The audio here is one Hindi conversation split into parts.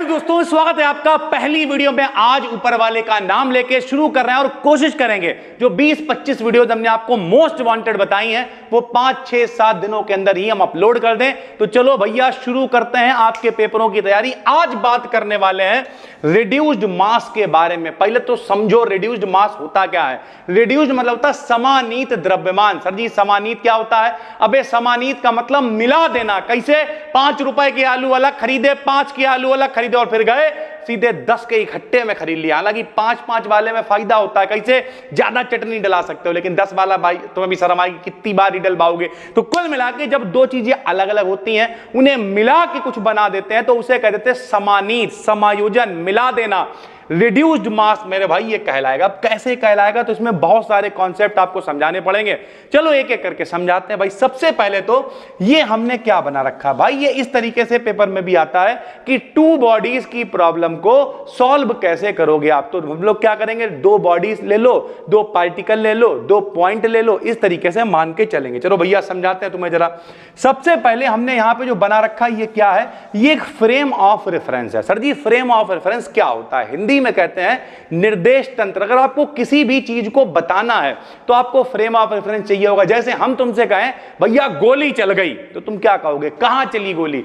दोस्तों स्वागत है आपका पहली वीडियो में। आज ऊपर वाले का नाम लेके शुरू कर रहे हैं और कोशिश करेंगे जो 20-25 वीडियोस हमने आपको मोस्ट वांटेड बताई हैं वो 5-6-7 दिनों के अंदर ही हम अपलोड कर दें। तो चलो भैया शुरू करते हैं आपके पेपरों की तैयारी। आज बात करने वाले हैं रिड्यूस्ड मास के बारे में। पहले तो समझो रिड्यूस्ड मास होता क्या है। रिड्यूस्ड मतलब होता है समानीत द्रव्यमान। सर जी समानीत क्या होता है? अबे समानीत का मतलब मिला देना। कैसे? 5 रुपए के आलू वाला खरीदे, 5 के आलू वाला खरीदे और फिर गए सीधे 10 के इकट्ठे में खरीद लिया। हालांकि 5-5 वाले में फायदा होता है। कैसे? ज्यादा चटनी डला सकते हो, लेकिन 10 वाला भाई तुम्हें भी शर्म आएगी कितनी बार ही डलवाओगे। तो कुल मिला के जब दो चीजें अलग अलग होती हैं उन्हें मिला के कुछ बना देते हैं तो उसे कह देते हैं समानीत, समायोजन, मिला देना। रिड्यूस्ड मास मेरे भाई ये कहलाएगा। अब कैसे कहलाएगा तो इसमें बहुत सारे कॉन्सेप्ट आपको समझाने पड़ेंगे। चलो एक एक करके समझाते हैं भाई। सबसे पहले तो ये हमने क्या बना रखा भाई, ये इस तरीके से पेपर में भी आता है कि 2 बॉडीज की प्रॉब्लम को सॉल्व कैसे करोगे आप। तो हम लोग क्या करेंगे, 2 बॉडीज ले लो, 2 पार्टिकल ले लो, 2 पॉइंट ले लो, इस तरीके से मान के चलेंगे। चलो भैया समझाते हैं तुम्हें जरा। सबसे पहले हमने यहां पे जो बना रखा है ये क्या है, ये एक फ्रेम ऑफ रेफरेंस है। सर जी फ्रेम ऑफ रेफरेंस क्या होता है? हिंदी में कहते हैं निर्देश तंत्र। अगर आपको किसी भी चीज को बताना है तो आपको फ्रेम ऑफ रेफरेंस चाहिए होगा। जैसे हम तुमसे कहें भैया गोली चल गई तो तुम क्या कहोगे, कहां चली गोली?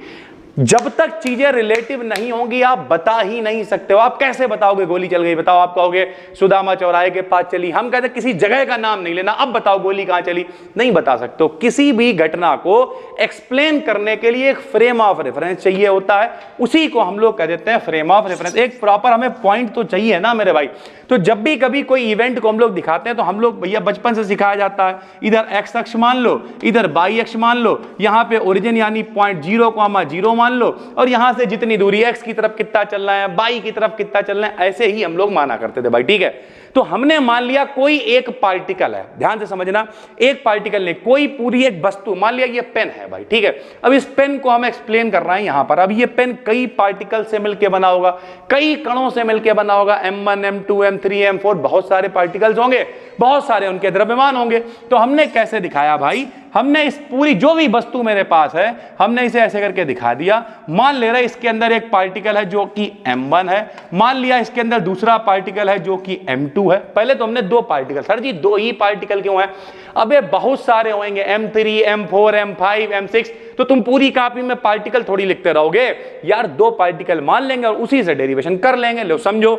जब तक चीजें रिलेटिव नहीं होंगी आप बता ही नहीं सकते हो। आप कैसे बताओगे गोली चल गई? बताओ, आप कहोगे सुदामा चौराहे के पास चली। हम कहते हैं किसी जगह का नाम नहीं लेना, अब बताओ गोली कहां चली। नहीं बता सकते हो। किसी भी घटना को एक्सप्लेन करने के लिए एक फ्रेम ऑफ रेफरेंस चाहिए होता है, उसी को हम लोग कह देते हैं फ्रेम ऑफ रेफरेंस। एक प्रॉपर हमें पॉइंट तो चाहिए ना मेरे भाई। तो जब भी कभी कोई इवेंट को हम लोग दिखाते हैं तो हम लोग भैया बचपन से सिखाया जाता है, इधर एक्स अक्ष मान लो, इधर वाई अक्ष मान लो, यहां पे ओरिजिन यानी पॉइंट 0,0 मान लो, और यहां से जितनी दूरी एक्स की तरफ कितना चलना है, वाई की तरफ कितना चलना है, ऐसे ही हम लोग माना करते थे भाई। ठीक है, तो हमने मान लिया कोई एक पार्टिकल है, ध्यान से समझना, एक पार्टिकल नहीं, कोई पूरी एक वस्तु, मान लिया ये पेन है भाई। ठीक है, अब इस पेन को हम एक्सप्लेन कर रहे हैं यहां पर। अब ये पेन कई पार्टिकल से मिलकर बना होगा, कई कणों से मिलकर बना होगा, M1 M2 M3 M4, बहुत सारे पार्टिकल्स होंगे, बहुत सारे उनके द्रव्यमान होंगे। तो हमने कैसे दिखाया भाई, हमने इस पूरी जो भी वस्तु मेरे पास है हमने इसे ऐसे करके दिखा दिया। मान ले रहे इसके अंदर एक पार्टिकल है जो कि M1 है, मान लिया इसके अंदर दूसरा पार्टिकल है जो कि M2 है। पहले तो हमने 2 पार्टिकल, सर जी 2 ही पार्टिकल क्यों है? अबे बहुत सारे होंगे, M3 M4 M5 M6, तो तुम पूरी कॉपी में पार्टिकल थोड़ी लिखते रहोगे यार। 2 पार्टिकल मान लेंगे और उसी से डेरिवेशन कर लेंगे। लो समझो,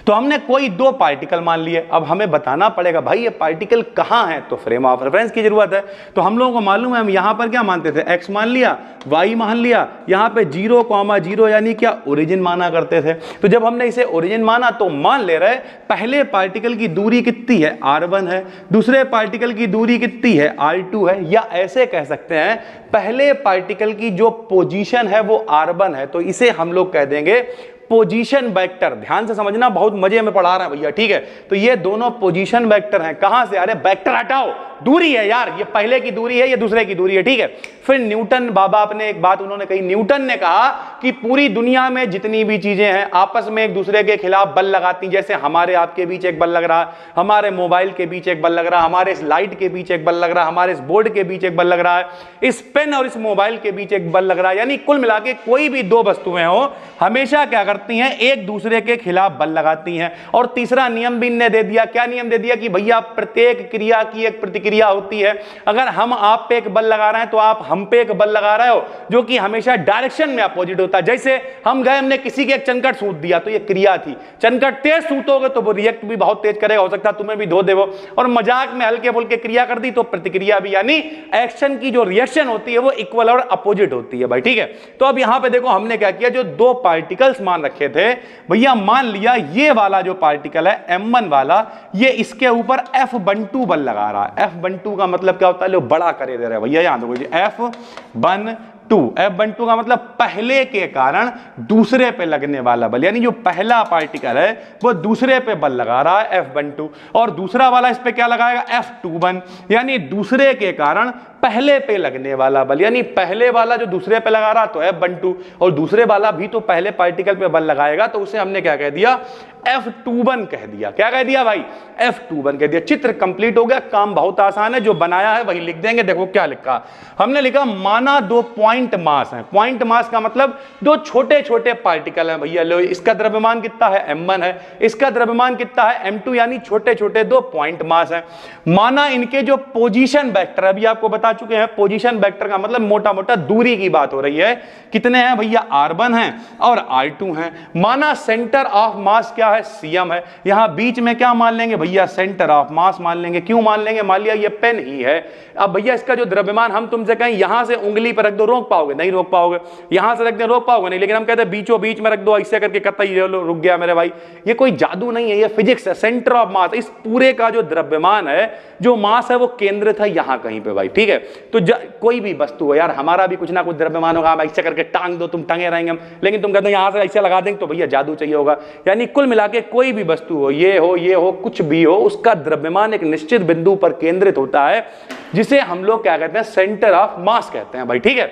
तो हमने कोई 2 पार्टिकल मान लिए। अब हमें बताना पड़ेगा भाई ये पार्टिकल कहां है, तो फ्रेम ऑफ रेफरेंस की जरूरत है। तो हम लोगों को मालूम है, हम यहां पर क्या मानते थे, x मान लिया, y मान लिया, यहां पे 0,0 यानी क्या ओरिजिन माना करते थे। तो जब हमने इसे ओरिजिन माना तो मान ले रहे पहले पार्टिकल की दूरी कितनी है, r1 है, दूसरे पार्टिकल की दूरी कितनी है, r2 है, या ऐसे कह सकते हैं पहले पार्टिकल की जो पोजीशन है वो r1 है, तो इसे हम लोग कह देंगे पोजीशन वेक्टर। ध्यान से समझना, बहुत मजे में पढ़ा रहे हैं भैया। ठीक है, तो ये दोनों पोजीशन वेक्टर हैं। कहां से? अरे वेक्टर हटाओ, दूरी है यार, ये पहले की दूरी है, ये दूसरे की दूरी है। ठीक है, फिर न्यूटन बाबा अपने एक बात उन्होंने कही, न्यूटन ने कहा कि पूरी दुनिया में जितनी भी चीजें हैं आपस में एक दूसरे के खिलाफ बल लगाती। जैसे हमारे आपके बीच एक बल लग रहा, हमारे मोबाइल के बीच एक बल लग रहा, हमारे इस लाइट के बीच एक बल लग रहा, हमारे इस बोर्ड के बीच एक बल लग रहा है, इस पेन और इस मोबाइल के बीच एक बल लग रहा है। यानी कुल मिला के कोई भी 2 वस्तुएं हो हमेशा क्या करती हैं, एक दूसरे के खिलाफ बल लगाती हैं। और तीसरा नियम भी इनने दे दिया। क्या नियम दे दिया कि भैया प्रत्येक क्रिया की एक प्रतिक्रिया होती है। अगर हम आप पे एक बल लगा रहे हैं तो आप हम पे एक बल लगा रहे हो, जो कि हमेशा डायरेक्शन में अपोजिट होता है। जैसे हम गए, हमने किसी के एक चनकट सूत दिया तो ये क्रिया थी। चनकट तेज सूतोगे तो वो रिएक्ट भी बहुत तेज करेगा, हो सकता है तुम्हें भी धो देवो। और मजाक में हल्के फुल्के क्रिया कर दी तो प्रतिक्रिया भी, यानी एक्शन की जो रिएक्शन होती है वो इक्वल और अपोजिट होती है भाई। ठीक है, तो अब यहां पे देखो हमने क्या किया, जो 2 पार्टिकल्स मान रखे थे भैया, मान लिया ये वाला जो पार्टिकल है M1 वाला, ये इसके ऊपर F12 बल लगा रहा है। F12 का मतलब क्या होता है, लो बड़ा करे दे रहा है भैया, यहां देखो जी F12 का मतलब पहले के कारण दूसरे पे लगने वाला बल, यानी जो पहला पार्टिकल है वो दूसरे पे बल लगा रहा है F12, और दूसरा वाला इस पे क्या लगाएगा, F21, यानी दूसरे के कारण पहले पे लगने वाला बल। यानी पहले वाला जो दूसरे पे लगा रहा तो F12, और दूसरे वाला भी तो पहले पार्टिकल पे बल लगाएगा, तो उसे हमने क्या कह दिया, F21 कह दिया। क्या कह दिया भाई? F21 कह दिया। चित्र कंप्लीट हो गया, काम बहुत आसान है, जो बनाया है वही लिख देंगे। देखो क्या लिखा, हमने लिखा माना दो पॉइंट मास है। पॉइंट मास का मतलब दो छोटे छोटे पार्टिकल हैं भैया। लो, इसका द्रव्यमान कितना है? m1 है, इसका द्रव्यमान कितना है? m2, यानी छोटे छोटे दो पॉइंट मास है। माना इनके जो पोजीशन वेक्टर, अभी आपको बता चुके हैं, पोजीशन वेक्टर का मतलब मोटा मोटा दूरी की बात हो रही है। कितने हैं भैया? r1 है और r2 है। माना सेंटर ऑफ मास क्या है? cm है। यहां बीच में क्या मान लेंगे भैया? सेंटर ऑफ मास मान लेंगे। क्यों मान लेंगे? मान लिया ये पेन ही है। अब भैया इसका जो द्रव्यमान, हम तुमसे कहें यहां से उंगली पर रख दो, रोक पाओगे? नहीं रोक पाओगे। यहां से रख दे, रोक पाओगे? नहीं। लेकिन हम कहते हैं बीचों बीच में रख दो, ऐसे करके कतई रुक गया मेरे भाई। ये कोई जादू नहीं है, ये फिजिक्स है। सेंटर ऑफ मास, इस पूरे का जो द्रव्यमान है, जो मास है, वो केंद्रित है यहां कहीं पे भाई। ठीक है, तो कोई भी वस्तु हो यार, हमारा भी कुछ ना कुछ द्रव्यमान होगा। हम ऐसे करके टांग दो, तुम टंगे रहेंगे हम, लेकिन तुम कहते हो यहां से ऐसे लगा देंगे, तो भैया जादू चाहिए होगा। यानी कुल मिला के कोई भी वस्तु हो, ये हो, कुछ भी हो, उसका द्रव्यमान एक निश्चित बिंदु पर केंद्रित होता है, जिसे हम लोग क्या कहते हैं? सेंटर ऑफ मास कहते हैं भाई। ठीक है,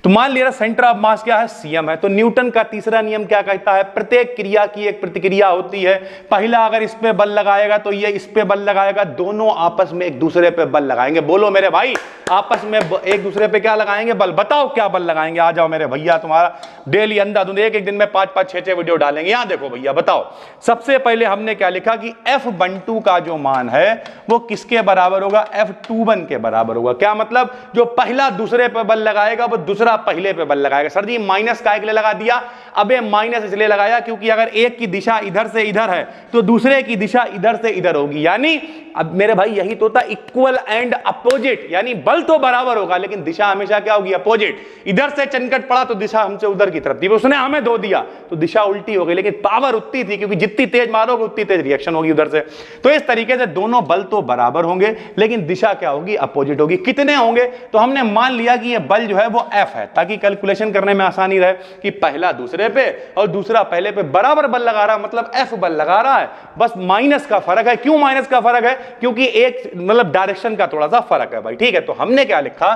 तो मान लिया सेंटर ऑफ मास क्या है? cm है। तो न्यूटन का तीसरा नियम क्या कहता है? प्रत्येक क्रिया की एक प्रतिक्रिया होती है। पहला अगर इस पे बल लगाएगा तो ये इस पे बल लगाएगा, दोनों आपस में एक दूसरे पे बल लगाएंगे। बोलो मेरे भाई, आपस में एक दूसरे पे क्या लगाएंगे? बल। बताओ क्या बल लगाएंगे? आ जाओ मेरे भैया, तुम्हारा डेली अंधाधुंध एक दिन में 5-5, 6-6 वीडियो डालेंगे। यहां देखो भैया, बताओ। सबसे पहले हमने क्या लिखा कि F12 का जो मान है वो किसके बराबर होगा? F21 के बराबर होगा। क्या मतलब? जो पहला दूसरे पे बल लगाएगा वो दूसरा पहले पे बल लगाएगा। सर जी माइनस का इसलिए लगा दिया? अबे माइनस इसलिए लगाया क्योंकि अगर एक की दिशा इधर से इधर है तो दूसरे की दिशा इधर से इधर होगी। यानी अब मेरे भाई यही तो होता इक्वल एंड अपोजिट, यानी बल तो बराबर होगा लेकिन दिशा हमेशा क्या होगी? अपोजिट। इधर से चनकट पड़ा तो दिशा हमसे उधर की तरफ थी, उसने हमें धो दिया तो दिशा उल्टी हो गई, लेकिन पावर उतनी थी क्योंकि जितनी तेज मारोगे उतनी तेज रिएक्शन होगी उधर से। तो इस तरीके से दोनों बल तो बराबर होंगे लेकिन दिशा क्या होगी? अपोजिट होगी। कितने होंगे? तो हमने मान लिया कि ये बल जो है वो F है, ताकि कैलकुलेशन करने में आसानी रहे कि पहला दूसरे पे और दूसरा पहले पे बराबर बल लगा रहा है, मतलब F बल लगा रहा है, बस माइनस का फर्क है। क्यों माइनस का फर्क है? क्योंकि एक मतलब डायरेक्शन का थोड़ा सा फर्क है भाई। ठीक है, तो हमने क्या लिखा?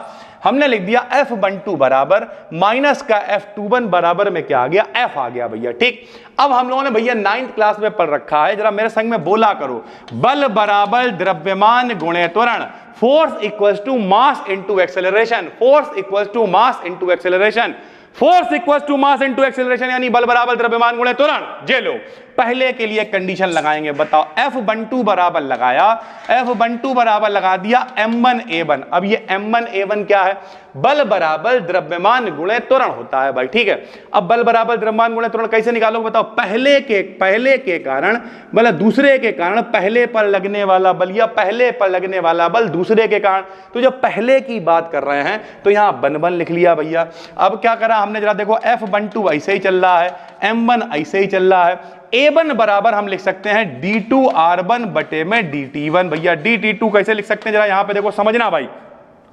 हमने लिख दिया F12 बराबर माइनस का F21 बराबर में क्या आ गया? F आ गया भैया। ठीक, अब हम लोगों ने भैया 9th क्लास में पढ़ रखा है, जरा मेरे संग में बोला करो, बल बराबर द्रव्यमान गुणे त्वरण। Force equals to mass into acceleration. Force equals to mass into acceleration. Force equals to mass into acceleration, यानी बल बराबर द्रव्यमान गुणे त्वरण। जे लो, पहले के लिए कंडीशन लगाएंगे। बताओ, F12 बराबर लगाया, F12 बराबर लगा दिया m1a1। अब ये m1a1 क्या है? बल बराबर द्रव्यमान गुणे त्वरण होता है भाई। ठीक है, अब बल बराबर द्रव्यमान गुणे त्वरण कैसे निकालोगे? बताओ, पहले के कारण मतलब दूसरे के कारण पहले पर लगने वाला बल या पहले पर लगने वाला बल दूसरे के कारण। तो जब पहले की बात कर रहे हैं तो यहां बन लिख लिया भैया। अब क्या करा हमने? जरा देखो, F12 ऐसे ही चल रहा है, m1 ऐसे ही चल रहा है। A1 बराबर हम लिख सकते हैं d2r1 बटे में dt1। भैया dt2 कैसे लिख सकते हैं? जरा यहां पे देखो, समझना भाई।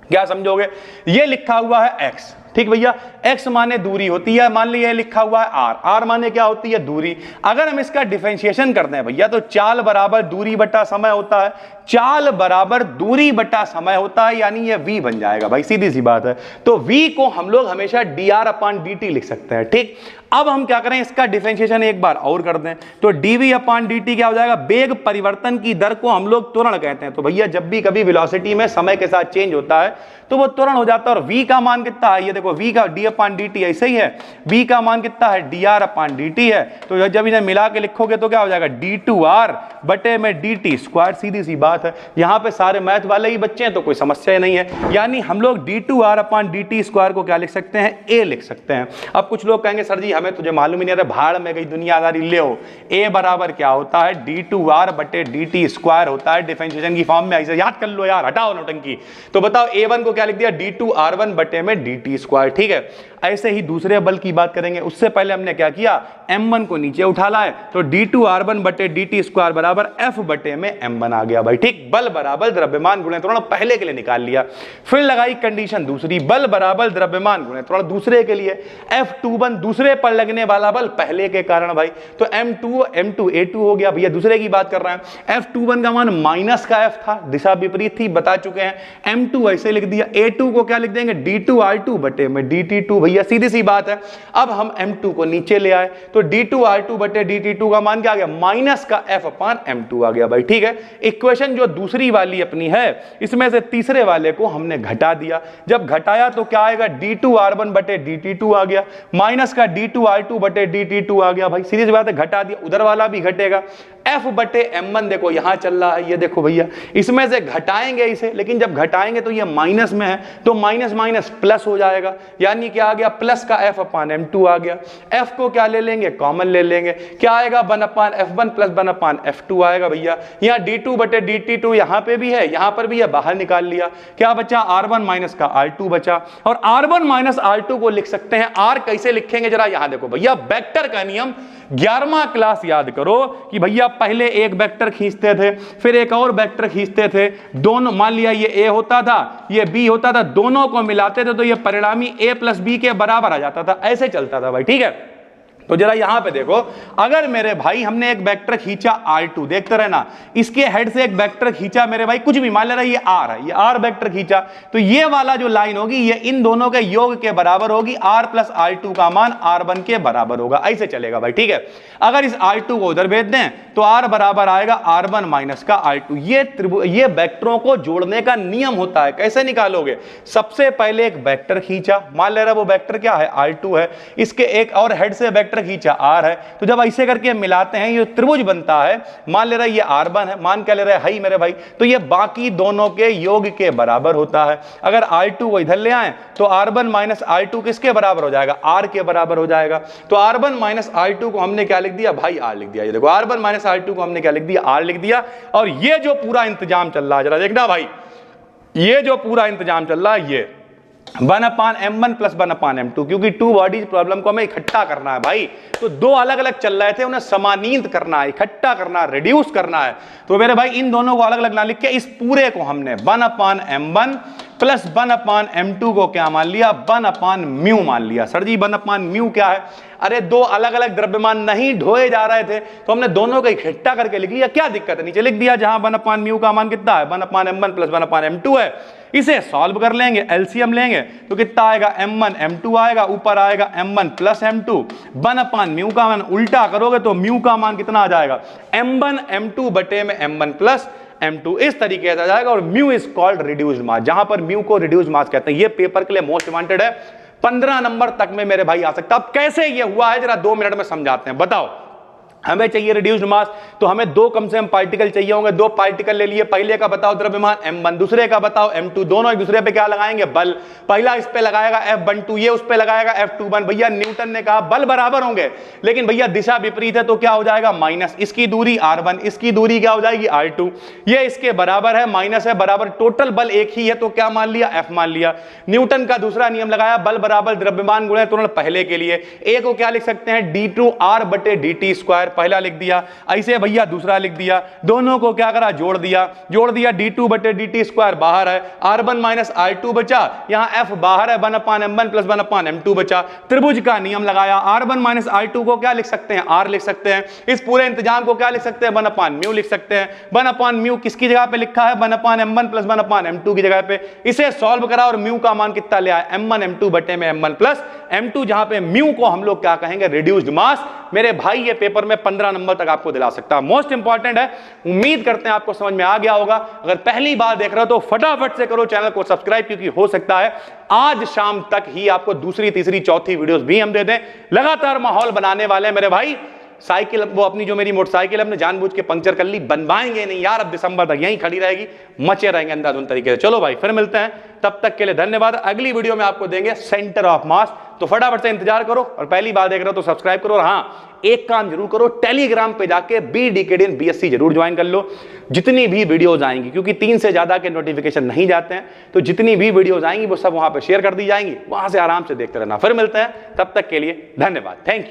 क्या समझोगे? ये लिखा हुआ है x, ठीक भैया, x माने दूरी होती है, मान लीजिए लिखा हुआ है r, r माने क्या होती है? दूरी। अगर हम इसका डिफरेंशिएशन करते हैं भैया तो चाल बराबर दूरी बटा समय होता है, चाल बराबर दूरी बटा समय होता है, यानी ये v बन जाएगा भाई, सीधी सी बात है। तो v को हम लोग हमेशा dr/dt लिख सकते हैं। ठीक, अब हम क्या करें? इसका डिफरेंशिएशन एक बार और कर दें तो dv/dt क्या हो जाएगा? वेग परिवर्तन की दर को हम लोग त्वरण कहते हैं। तो भैया जब भी कभी वेलोसिटी में समय के साथ चेंज होता है तो वो त्वरण हो जाता है। और v का मान कितना है? ये देखो, v का d/dt ऐसे ही है, v का मान कितना है? dr/dt है। तो जब इन्हें मिला के लिखोगे तो क्या हो जाएगा? d2r बटे में dt स्क्वायर। सीधी सी बात है, यहाँ पे सारे मैथ वाले ही बच्चे हैं तो कोई समस्या ही नहीं है। यानी हम लोग d2r/dt स्क्वायर को क्या लिख सकते हैं? a लिख सकते हैं। अब कुछ लोग कहेंगे सर जी हमें तुझे मालूम ही नहीं रहता, भाड़ में गई दुनियादारी। ले हो, a बराबर क्या होता है? d2r बटे dt स्क्वायर होता है डिफरेंशिएशन की फॉर्म में। ऐसे याद कर लो यार, हटाओ नौटंकी। तो बताओ, a1 को क्या लिख दिया? d2r1 बटे में dt स्क्वायर। ठीक है, ऐसे ही दूसरे बल की बात करेंगे। उससे पहले हमने क्या किया? m1 को नीचे उठा लाए तो d2r1 बटे dt स्क्वायर बराबर f बटे में m1 आ गया भाई। ठीक, बल बराबर द्रव्यमान गुणे त्वरण पहले के लिए निकाल लिया। फिर लगाई कंडीशन दूसरी, बल बराबर द्रव्यमान गुणे त्वरण दूसरे के लिए। F21 दूसरे पर लगने वाला बल पहले के कारण भाई, तो m2a2 हो गया भैया, दूसरे की बात कर रहे हैं। F21 का मान माइनस का f था, दिशा विपरीत थी, बता चुके हैं। m2 ऐसे लिख दिया, a2 को क्या लिख देंगे? d2r2 बटे बटे में dt2 भैया, सीधी सी बात है। अब हम m2 को नीचे ले आए तो d2r2 बटे dt2 का मान क्या आ गया, माइनस का f अपान m2 आ गया भाई, ठीक है। इक्वेशन जो दूसरी वाली अपनी है इसमें से तीसरे वाले को हमने घटा दिया, जब घटाया तो क्या आएगा, d2r1 बटे dt2 आ गया, माइनस का d2r2 बटे dt2 आ गया भाई, सीधी सी बात है, घटा दिया, उधर वाला भी घटेगा। f बटे m1 देखो यहां चल रहा है, ये देखो भैया, इसमें से घटाएंगे इसे, लेकिन जब घटाएंगे तो ये माइनस में है तो माइनस माइनस प्लस हो जाएगा, यानी क्या आ गया, प्लस का f अपान m2 आ गया। f को क्या ले लेंगे, कॉमन ले लेंगे, क्या आएगा, 1 अपान f1 प्लस 1 अपान f2 आएगा भैया। यहाँ d2 बटे dt2 यहाँ पे भी है, यहाँ पर भी है, बाहर निकाल लिया, क्या बचा, r1 माइनस का r2 बचा, और r1 माइनस r2 को लिख सकते हैं, r कैसे लिखेंगे जरा यहां देखो भैया, वेक्टर का नियम 11वां क्लास याद करो कि भैया पहले एक वेक्टर खींचते थे, फिर एक और वेक्टर खींचते थे, दोनों मान लिया ये a होता था, ये b होता था, दोनों को मिलाते थे तो ये परिणामी a प्लस b के बराबर आ जाता था, ऐसे चलता था भाई, ठीक है। तो जरा यहां पे देखो, अगर मेरे भाई हमने एक वेक्टर खींचा r2, देखते रहना, इसके हेड से एक वेक्टर खींचा मेरे भाई, कुछ भी मान ले रहा है ये r है, ये r वेक्टर खींचा, तो ये वाला जो लाइन होगी ये इन दोनों के योग के बराबर होगी, r प्लस r2 का मान r1 के बराबर होगा, ऐसे चलेगा भाई, ठीक है। अगर इस r2 को उधर भेज दें तो r बराबर आएगा r1 माइनस का r2। ये वेक्टरों को जोड़ने का नियम होता है, कैसे निकालोगे, सबसे पहले एक वेक्टर खींचा, मान ले रहा वो वेक्टर क्या है, r2 है, इसके एक और हेड से वेक्टर खींचा r है, तो जब ऐसे करके मिलाते हैं ये त्रिभुज बनता है, मान ले रहा है ये r1 है, मान क्या ले रहा है मेरे भाई, तो ये बाकी दोनों के योग के बराबर होता है। अगर r2 को इधर ले आए तो r1 माइनस r2 किसके बराबर हो जाएगा, r के बराबर हो जाएगा। तो r1 माइनस r2 को हमने क्या लिख दिया भाई, r लिख दिया, ये देखो r1 माइनस r2 को हमने क्या लिख दिया, r लिख दिया। और ये जो पूरा इंतजाम चल रहा है जरा देखना भाई, ये जो पूरा इंतजाम चल रहा है ये 1 अपान m1 प्लस 1 अपान m2, क्योंकि टू बॉडीज प्रॉब्लम को हमें इकट्ठा करना है भाई, तो दो अलग अलग चल रहे थे, उन्हें समानीत करना है, इकट्ठा करना है, रिड्यूस करना है। तो मेरे भाई इन दोनों को अलग अलग ना लिख के इस पूरे को हमने 1 अपान m1 प्लस 1 अपान m2 को क्या मान लिया, 1 अपान म्यू मान लिया। सर जी 1 अपान म्यू क्या है, अरे दो अलग अलग द्रव्यमान नहीं ढोए जा रहे थे तो हमने दोनों को इकट्ठा करके लिख लिया, क्या दिक्कत है, नीचे लिख दिया, जहां 1 अपान म्यू का मान कितना है, 1 अपान m1 प्लस 1 अपान m2 है, इसे सॉल्व कर लेंगे, एलसीएम लेंगे तो कितना आएगा, m1 m2 आएगा, ऊपर आएगा m1 प्लस m2, 1 अपान म्यू का मान उल्टा करोगे तो म्यू का मान कितना आ जाएगा, m1 m2 बटे में m1 प्लस m2, इस तरीके से आ जाएगा। और म्यू इज कॉल्ड रिड्यूस्ड मास, जहां पर म्यू को रिड्यूस्ड मास कहते हैं। ये पेपर के लिए मोस्ट वांटेड है, 15 नंबर तक में मेरे भाई आ सकता। अब कैसे ये हुआ है जरा 2 मिनट में समझाते हैं, बताओ। हमें चाहिए रिड्यूस्ड मास, तो हमें दो कम से कम पार्टिकल चाहिए होंगे, दो पार्टिकल ले लिए, पहले का बताओ द्रव्यमान m1, दूसरे का बताओ m2, दोनों एक दूसरे पे क्या लगाएंगे, बल। पहला इस पे लगाएगा F12, ये उस पे लगाएगा F21। भैया न्यूटन ने कहा बल बराबर होंगे, लेकिन भैया दिशा विपरीत है तो क्या हो जाएगा, माइनस, इसकी दूरी r1, इसकी दूरी क्या हो जाएगी r2, ये इसके बराबर है, माइनस है, बराबर, टोटल बल एक ही है तो क्या मान लिया, F मान लिया। न्यूटन का दूसरा नियम लगाया, बल बराबर द्रव्यमान गुणा त्वरण, पहले के लिए a को क्या लिख सकते हैं, d2r बटे dt स्क्वायर, पहला लिख दिया। ऐसे भैया दूसरा लिख दिया, दोनों को क्या करा, जोड़ दिया d2 बटे dt स्क्वायर बाहर है, r1 माइनस r2 बचा, यहाँ f बाहर है, 1 अपान m1 प्लस 1 अपान m2 बचा। त्रिभुज का नियम लगाया, r1 माइनस r2 को क्या लिख सकते हैं, r लिख सकते हैं। इस पूरे इंतजाम को क्या लिख सकते हैं, 1 अपान म्यू लिख सकते हैं। 1 अपान म्यू किसकी जगह पे लिखा है, 1 अपान m1 प्लस 1 अपान m2 की जगह पे। इसे सॉल्व करा और म्यू का मान कितना ले आया, m1 m2 बटे में m1 प्लस m2, जहां पे म्यू को हम लोग क्या कहेंगे, रिड्यूस्ड मास। मेरे भाई ये पेपर में 15 नंबर तक आपको दिला सकता है, मोस्ट इंपॉर्टेंट है। उम्मीद करते हैं आपको समझ में आ गया होगा। अगर पहली बार देख रहे हो तो फटाफट से करो चैनल को सब्सक्राइब, क्योंकि हो सकता है आज शाम तक ही आपको दूसरी, तीसरी, चौथी वीडियोस भी हम दे दें। लगातार माहौल बनाने वाले हैं मेरे भाई। साइकिल, वो अपनी जो मेरी मोटरसाइकिल हमने जानबूझ के पंक्चर कर ली, बनवाएंगे नहीं यार, अब दिसंबर तक यहीं खड़ी रहेगी, मचे रहेंगे अंधाधुन तरीके से। चलो भाई फिर मिलते हैं, तब तक के लिए धन्यवाद। अगली वीडियो में आपको देंगे सेंटर ऑफ मास, तो फटाफट से इंतजार करो। और पहली बार देख रहे हो तो सब्सक्राइब करो। और हाँ, एक काम जरूर करो, टेलीग्राम पे जाके BDKD BSc जरूर ज्वाइन कर लो। जितनी भी वीडियोज आएंगी, क्योंकि 3 से ज्यादा के नोटिफिकेशन नहीं जाते हैं, तो जितनी भी वीडियोज आएंगी वो सब वहां पे शेयर कर दी जाएंगी, वहां से आराम से देखते रहना। फिर मिलते हैं, तब तक के लिए धन्यवाद, थैंक यू।